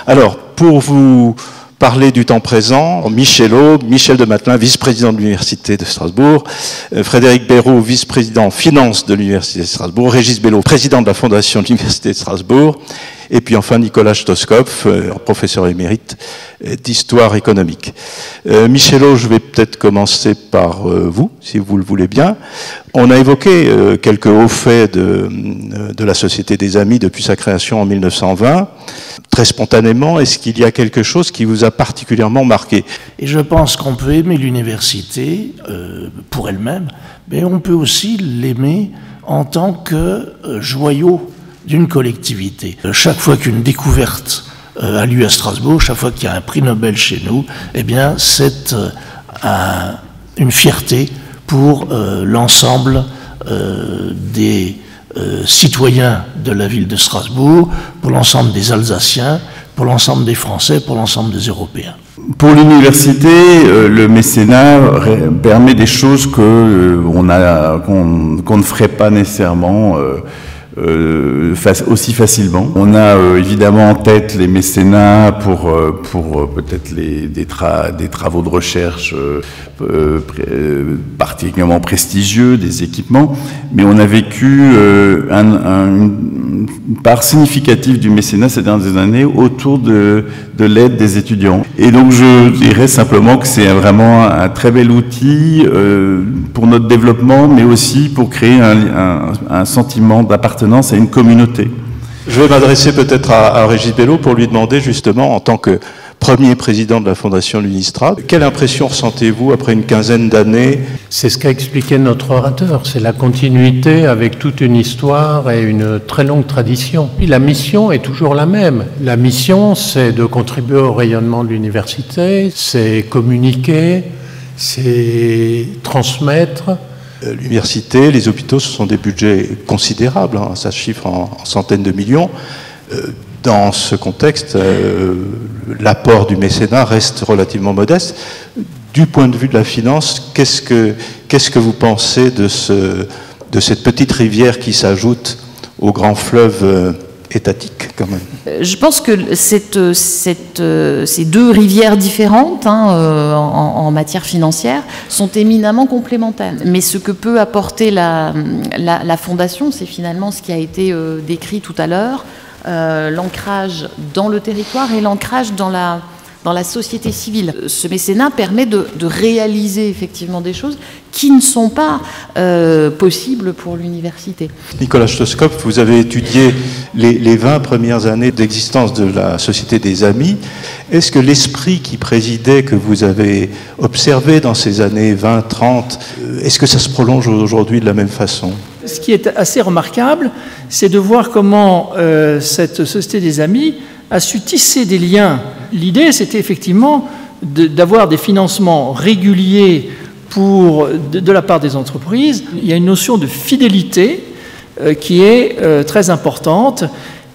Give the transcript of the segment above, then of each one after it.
Alors, pour vous parler du temps présent, Michel de Matelin, vice-président de l'Université de Strasbourg, Frédéric Béraud, vice-président finance de l'Université de Strasbourg, Régis Bello, président de la Fondation de l'Université de Strasbourg, et puis enfin Nicolas Stoskopf, professeur émérite d'histoire économique. Michel, je vais peut-être commencer par vous, si vous le voulez bien. On a évoqué quelques hauts faits de la Société des Amis depuis sa création en 1920. Très spontanément, est-ce qu'il y a quelque chose qui vous a particulièrement marqué? Et je pense qu'on peut aimer l'université pour elle-même, mais on peut aussi l'aimer en tant que joyau d'une collectivité. Chaque fois qu'une découverte a lieu à Strasbourg, chaque fois qu'il y a un prix Nobel chez nous, eh bien c'est une fierté pour l'ensemble des citoyens de la ville de Strasbourg, pour l'ensemble des Alsaciens, pour l'ensemble des Français, pour l'ensemble des Européens. Pour l'université, le mécénat permet des choses qu'on ne ferait pas nécessairement aussi facilement. On a évidemment en tête les mécénats pour peut-être des travaux de recherche particulièrement prestigieux, des équipements, mais on a vécu une part significative du mécénat ces dernières années autour de l'aide des étudiants. Et donc je dirais simplement que c'est vraiment un très bel outil pour notre développement, mais aussi pour créer un sentiment d'appartenance à une communauté. Je vais m'adresser peut-être à Régis Bello pour lui demander justement, en tant que premier président de la Fondation Lunistra, quelle impression ressentez-vous après une quinzaine d'années? C'est ce qu'a expliqué notre orateur, c'est la continuité avec toute une histoire et une très longue tradition. Et la mission est toujours la même. La mission, c'est de contribuer au rayonnement de l'université, c'est communiquer, c'est transmettre. L'université, les hôpitaux, ce sont des budgets considérables, hein, ça se chiffre en centaines de millions. Dans ce contexte, l'apport du mécénat reste relativement modeste. Du point de vue de la finance, qu'est-ce que vous pensez de cette petite rivière qui s'ajoute au grand fleuve étatique, quand même? Je pense que ces deux rivières différentes en matière financière sont éminemment complémentaires. Mais ce que peut apporter la Fondation, c'est finalement ce qui a été décrit tout à l'heure, l'ancrage dans le territoire et l'ancrage dans la société civile. Ce mécénat permet de réaliser effectivement des choses qui ne sont pas possibles pour l'université. Nicolas Stoskopf, vous avez étudié les 20 premières années d'existence de la Société des Amis. Est-ce que l'esprit qui présidait, que vous avez observé dans ces années 20-30, est-ce que ça se prolonge aujourd'hui de la même façon? Ce qui est assez remarquable, c'est de voir comment cette Société des Amis a su tisser des liens. L'idée, c'était effectivement d'avoir des financements réguliers de la part des entreprises. Il y a une notion de fidélité qui est très importante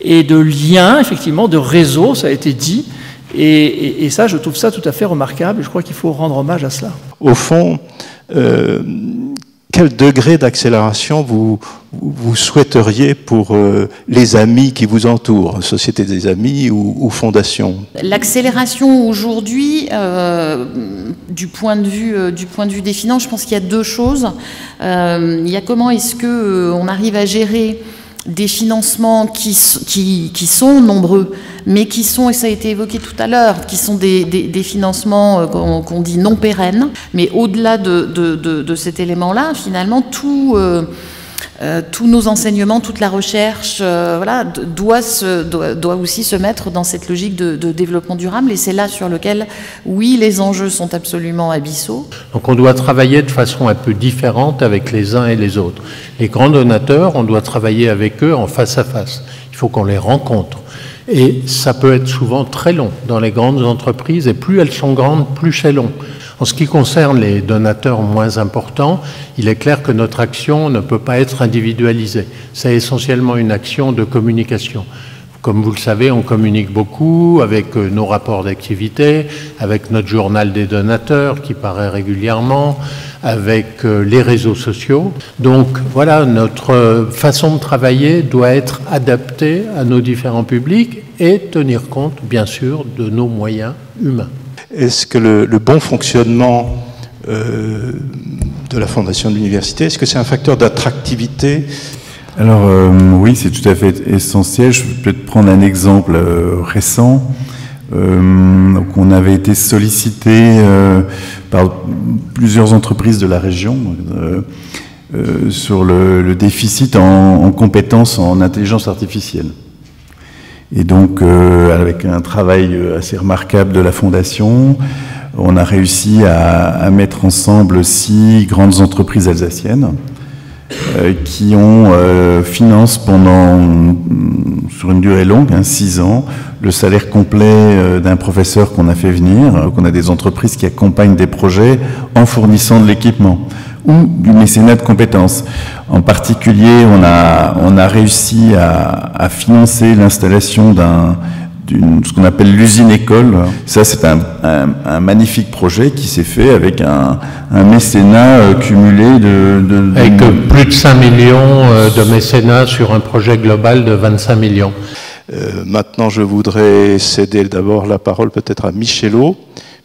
et de lien, effectivement, de réseau, ça a été dit. Et ça, je trouve ça tout à fait remarquable. Je crois qu'il faut rendre hommage à cela. Au fond, quel degré d'accélération vous souhaiteriez pour les amis qui vous entourent, Société des Amis ou Fondation? L'accélération aujourd'hui, du point de vue des finances, je pense qu'il y a deux choses. Il y a comment est-ce qu'on arrive à gérer des financements qui sont nombreux, mais qui sont, et ça a été évoqué tout à l'heure, qui sont des financements qu'on dit non pérennes, mais au-delà de cet élément-là, finalement, tous nos enseignements, toute la recherche voilà, doit aussi se mettre dans cette logique de développement durable, et c'est là sur lequel, oui, les enjeux sont absolument abyssaux. Donc on doit travailler de façon un peu différente avec les uns et les autres. Les grands donateurs, on doit travailler avec eux en face à face. Il faut qu'on les rencontre. Et ça peut être souvent très long dans les grandes entreprises, et plus elles sont grandes, plus c'est long. En ce qui concerne les donateurs moins importants, il est clair que notre action ne peut pas être individualisée. C'est essentiellement une action de communication. Comme vous le savez, on communique beaucoup avec nos rapports d'activité, avec notre journal des donateurs qui paraît régulièrement, avec les réseaux sociaux. Donc voilà, notre façon de travailler doit être adaptée à nos différents publics et tenir compte, bien sûr, de nos moyens humains. Est-ce que le bon fonctionnement de la fondation de l'université, est-ce que c'est un facteur d'attractivité ? Alors oui, c'est tout à fait essentiel. Je peux peut-être prendre un exemple récent. Donc on avait été sollicité par plusieurs entreprises de la région sur le déficit en compétences en intelligence artificielle. Et donc avec un travail assez remarquable de la Fondation, on a réussi à mettre ensemble 6 grandes entreprises alsaciennes qui ont financé sur une durée longue, 6 ans, le salaire complet d'un professeur qu'on a fait venir. Donc on a des entreprises qui accompagnent des projets en fournissant de l'équipement ou du mécénat de compétences. En particulier, on a réussi à financer l'installation ce qu'on appelle l'usine école. Ça, c'est un magnifique projet qui s'est fait avec un mécénat cumulé avec plus de 5 millions de mécénat sur un projet global de 25 millions. Maintenant, je voudrais céder d'abord la parole peut-être à Michelot,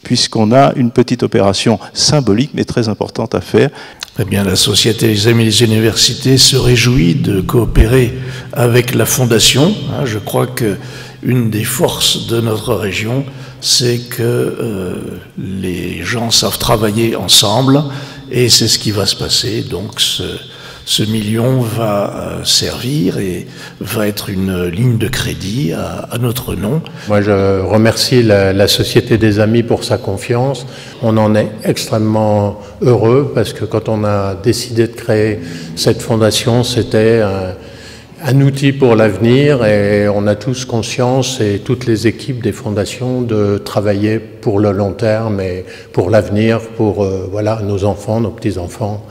puisqu'on a une petite opération symbolique mais très importante à faire. Eh bien, la Société des Amis des Universités se réjouit de coopérer avec la Fondation. Je crois que une des forces de notre région, c'est que les gens savent travailler ensemble, et c'est ce qui va se passer. Donc ce million va servir et va être une ligne de crédit à notre nom. Moi, je remercie la Société des Amis pour sa confiance. On en est extrêmement heureux parce que quand on a décidé de créer cette fondation, c'était un outil pour l'avenir, et on a tous conscience, et toutes les équipes des fondations, de travailler pour le long terme et pour l'avenir, pour voilà, nos enfants, nos petits-enfants.